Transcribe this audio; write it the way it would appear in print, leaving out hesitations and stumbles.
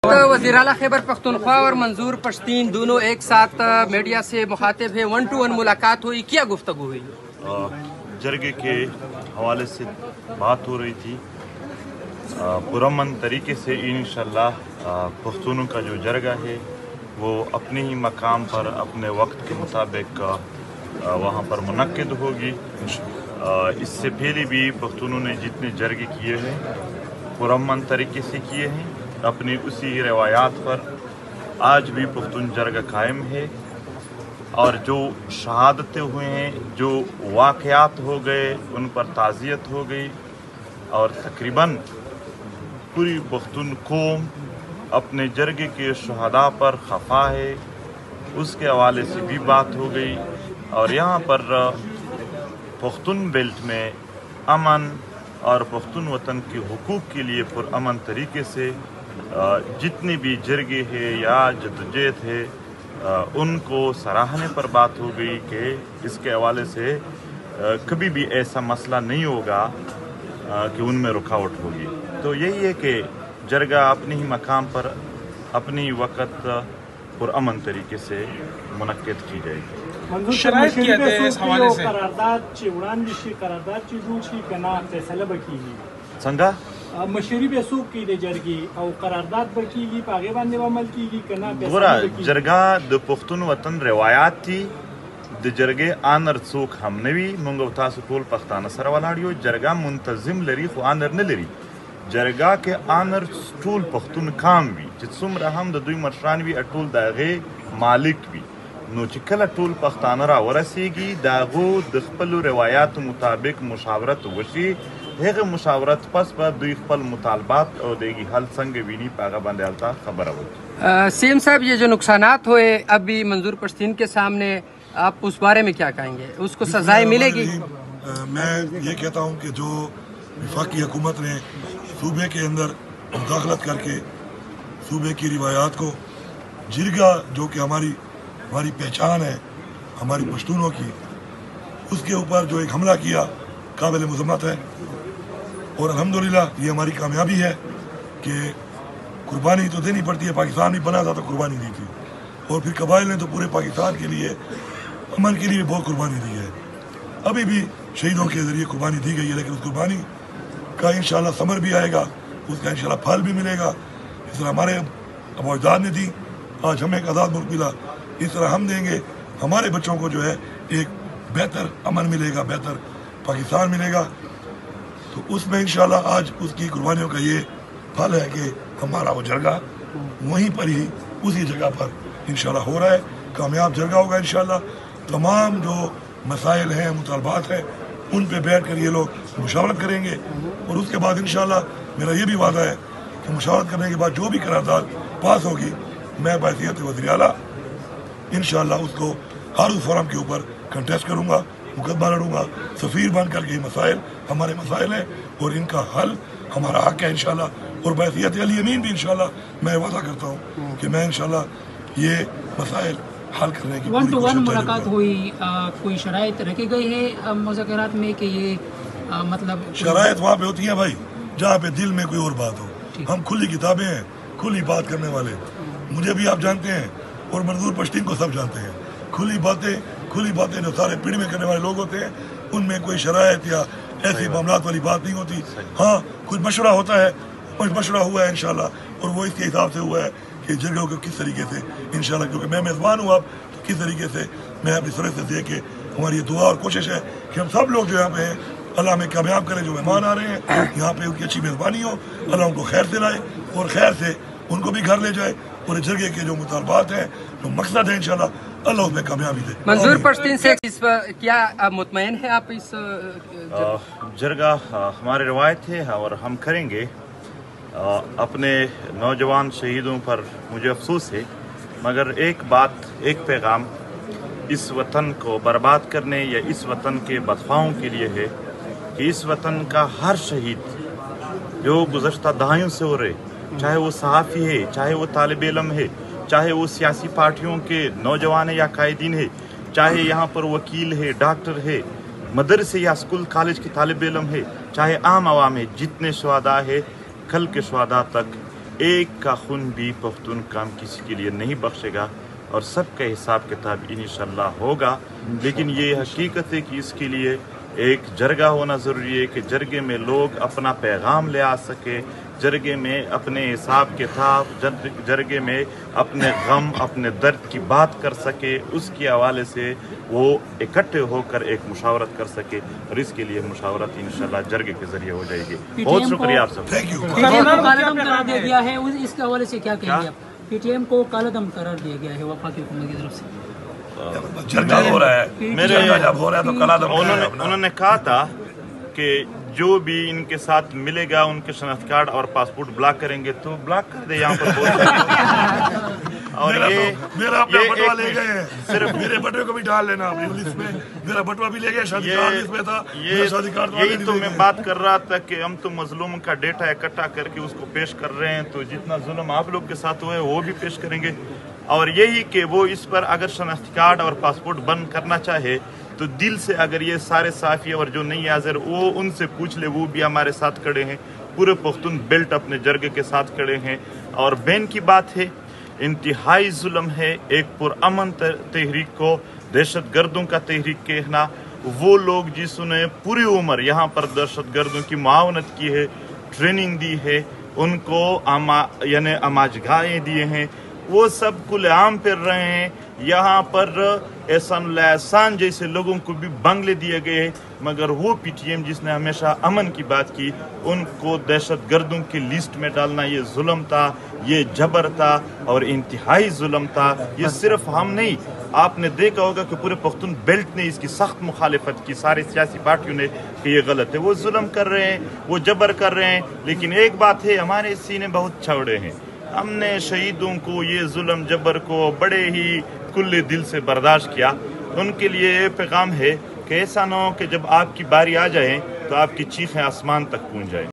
वज़ीर आला खैबर पख्तूनख्वा और मंजूर पश्तीन दोनों एक साथ मीडिया से मुखातिब है, 1-to-1 मुलाकात हुई, क्या गुफ्तगू हुई? जरगे के हवाले से बात हो रही थी। पुरअमन तरीके से इंशाअल्लाह पख्तूनों का जो जरगा है वो अपने ही मकाम पर अपने वक्त के मुताबिक वहाँ पर मुनक्किद होगी। इससे पहले भी पख्तूनों ने जितने जरगे किए हैं पुरअमन तरीके से किए हैं, अपनी उसी रवायात पर आज भी पख्तून जरगा कायम है। और जो शहादतें हुए हैं, जो वाक़यात हो गए, उन पर ताज़ियत हो गई और तकरीबन पूरी पख्तून कौम अपने जरगे के शहादा पर खफा है, उसके हवाले से भी बात हो गई। और यहाँ पर पख्तून बेल्ट में अमन और पख्तून वतन के हुकूक के लिए पुरअमन तरीके से जितने भी जरगे है या जदोजहद है उनको सराहने पर बात हो गई कि इसके हवाले से कभी भी ऐसा मसला नहीं होगा कि उनमें रुकावट होगी। तो यही है कि जरगा अपने ही मकाम पर अपनी वक़्त पुरअमन तरीके से मुनक्किद की जाएगी। शराइत क्या है इस हवाले से? संगा मशरी पे सूख की दे जरगी और करारदाद बकीगी पागे बांधे अमल कीगी कना गोरा जरगा द पुख्तून वतन रवायात थी द जरगे आनर सूख हमने भी मंगो तासु टोल पख्ताना सर वालाड़ियो जरगा मुंतजिम लरी खु आनर न लरी जरगा के आनर टोल पख्तून काम भी जिसुम रहम द दुई मशरान भी अटोल दागे मालिक भी नो चिकला टोल पख्ताना रा वरसेगी दागो द खपल रवायात मुताबिक मुशावरत वशी हेगे मुशावरत पस पर दुई खपल मुतालबात और देगी हल संग विनी पागा बंदे हलता खबर आवत। सीएम साहब, ये जो नुकसानात हुए अभी मंजूर पश्तीन के सामने, आप उस बारे में क्या कहेंगे? उसको सजाएं मिलेगी? मैं ये कहता हूँ कि जो वफाकी हुकूमत ने सूबे के अंदर मुदाखलत करके सूबे की रिवायात को जिरगा जो कि हमारी पहचान है हमारी पश्तूनों की, उसके ऊपर जो एक हमला किया काबिल मज़म्मत है। और अल्हम्दुलिल्लाह ये हमारी कामयाबी है कि कुर्बानी तो देनी पड़ती है। पाकिस्तान भी बना था तो कुर्बानी दी थी और फिर कबाइल ने तो पूरे पाकिस्तान के लिए अमन के लिए बहुत कुर्बानी दी है। अभी भी शहीदों के ज़रिए कुर्बानी दी गई है, लेकिन उस कुर्बानी का इंशाल्लाह समर भी आएगा, उसका इंशाल्लाह फल भी मिलेगा। इस तरह हमारे अबूजाद ने दी, आज हमें एक आज़ाद मुल्क मिला, इस तरह हम देंगे हमारे बच्चों को जो है एक बेहतर अमन मिलेगा, बेहतर पाकिस्तान मिलेगा। तो उसमें इंशाल्लाह आज उसकी कुर्बानियों का ये फल है कि हमारा वो जरगा वहीं पर ही उसी जगह पर इंशाल्लाह हो रहा है, कामयाब जरगा होगा इंशाल्लाह। तमाम जो मसाइल हैं, मुतालबात हैं, उन पे बैठ कर ये लोग मुशावरत करेंगे और उसके बाद इंशाल्लाह मेरा ये भी वादा है कि मुशावरत करने के बाद जो भी करारदाद पास होगी मैं बहैसियत वज़ीर आला इंशाल्लाह उसको हर उस फोरम के ऊपर कंटेस्ट करूँगा, मुकदमा लड़ूंगा। सफ़ीर बन करके ये मसाइल हमारे मसाइल हैं और इनका हल हमारा हक है इंशाल्लाह। और बहैसियत अली अमीन भी इंशाल्लाह मैं वादा करता हूँ कि मैं इंशाल्लाह ये मसाइल हल करने की 1-to-1 मुलाकात हुई, कोई शराइत रखी गई है मुज़ाकरात में कि ये मतलब शराइत वहाँ पे होती है भाई जहाँ पे दिल में कोई और बात हो। हम खुली किताबें हैं, खुली बात करने वाले, मुझे भी आप जानते हैं और मंजूर पश्तीन को सब जानते हैं। खुली बातें जो सारे पीढ़ी में करने वाले लोग होते हैं उनमें कोई शराइत या ऐसी मामलात वाली बात नहीं होती। हाँ, कुछ मशवरा होता है, कुछ मशवरा हुआ है इंशाल्लाह और वो इसके हिसाब से हुआ है कि जगहों को किस तरीके से इंशाल्लाह, क्योंकि मैं मेज़बान हूँ अब, तो किस तरीके से मैं अपनी तरफ से दे के हमारी ये दुआ और कोशिश है कि हम सब लोग जो यहाँ पे हैं अल्लाह में कामयाब करें। जो मेहमान आ रहे हैं यहाँ पे उनकी अच्छी मेज़बानी हो, अल्लाह उनको खैर से लाए और खैर से उनको भी घर ले जाए और जगह के जो मुतालबात हैं, जो मकसद है इंशाल्लाह अल्लाह उसमें कामयाबी दे। मंजूर पश्तीन से इस पर क्या मुतमईन है आप? इस जरगा हमारी रवायत है और हम करेंगे। अपने नौजवान शहीदों पर मुझे अफसोस है, मगर एक बात, एक पैगाम इस वतन को बर्बाद करने या इस वतन के बदख्वाहों के लिए है कि इस वतन का हर शहीद जो गुज़श्ता दहाइयों से हो रहे, चाहे वो सहाफ़ी है, चाहे वो तालिब इल्म है, चाहे वो सियासी पार्टियों के नौजवान है या कायदीन है, चाहे यहाँ पर वकील है, डॉक्टर है, मदरसे या स्कूल कॉलेज के तालिब इल्म है, चाहे आम आवाम है, जितने शुहदा है कल के शुहदा तक ایک کا خون بھی پختون کام کسی کے لیے نہیں بخشے گا اور سب کا حساب کتاب انشاءاللہ ہوگا. لیکن یہ حقیقت ہے کہ اس کے لیے ایک جرگہ ہونا ضروری ہے کہ جرگے میں لوگ اپنا پیغام لے آ سکے, جرگے میں اپنے حساب کتاب, جرگے میں اپنے غم اپنے درد کی بات کر سکے, اس کے حوالے سے وہ اکٹھے ہو کر ایک مشاورت کر سکے, اور اس کے لیے مشاورت انشاءاللہ جرگے کے ذریعے ہو جائے گی. بہت شکریہ آپ سب. Thank you. کالعدم قرار دیا گیا ہے, اس کے حوالے سے کیا کہیں گے آپ؟ پی ٹی ایم کو کالعدم قرار دیا گیا ہے وفاقی حکومت کی طرف سے. جرگہ ہو رہا ہے, جب ہو رہا ہے تو کالعدم انہوں نے کہا تھا کہ جو بھی ان کے ساتھ ملے گا ان کے شناخت کارڈ اور پاسپورٹ بلاک کریں گے تو بلاک کر دے. یہاں پر اور میرا اپنا بٹوا لے گئے ہیں, صرف میرے بٹوے کو بھی ڈال لینا اپنی لسٹ میں. میرا بٹوا بھی لے گئے, شادی کارڈ اس میں تھا, شادی کارڈ یہی تو میں بات کر رہا تھا کہ ہم تو مظلوم کا ڈیٹا اکٹھا کر کے اس کو پیش کر رہے ہیں, تو جتنا ظلم آپ لوگ کے ساتھ ہوا ہے وہ بھی پیش کریں گے. اور یہی کہ وہ اس پر اگر شناختی کارڈ اور پاسپورٹ بند کرنا چاہے تو دل سے اگر یہ سارے صحافی اور جو نہیں حاضر وہ ان سے پوچھ لے, وہ بھی ہمارے ساتھ کھڑے ہیں. پورے پختون بیلٹ اپنے جرگے کے ساتھ کھڑے ہیں. اور بین کی بات ہے, انتہائی ظلم ہے ایک پرامن تحریک کو دہشت گردوں کا تحریک کہنا. وہ لوگ جس نے پوری عمر یہاں پر دہشت گردوں کی معاونت کی ہے, ٹریننگ دی ہے, ان کو یعنی اماجگاہیں دیے ہیں, وہ سب کھلے عام پھر رہے ہیں. یہاں پر احسان اللہ احسان جیسے لوگوں کو بھی بنگلے دیے گئے ہیں, مگر وہ پی ٹی ایم جس نے ہمیشہ امن کی بات کی, ان کو دہشت گردوں کی لسٹ میں ڈالنا یہ ظلم تھا, یہ جبر تھا اور انتہائی ظلم تھا. یہ صرف ہم نہیں, آپ نے دیکھا ہوگا کہ پورے پختون بیلٹ نے اس کی سخت مخالفت کی, سارے سیاسی پارٹیوں نے, کہ یہ غلط ہے. وہ ظلم کر رہے ہیں, وہ جبر کر رہے ہیں, لیکن ایک بات ہے, ہمارے سینے بہت چوڑے ہیں. ہم نے شہیدوں کو یہ ظلم جبر کو بڑے ہی کھلے دل سے برداشت کیا. ان کے لیے یہ پیغام ہے کہ ایسا نہ ہو کہ جب آپ کی باری آ جائے تو آپ کی چیخیں آسمان تک پہنچ جائیں.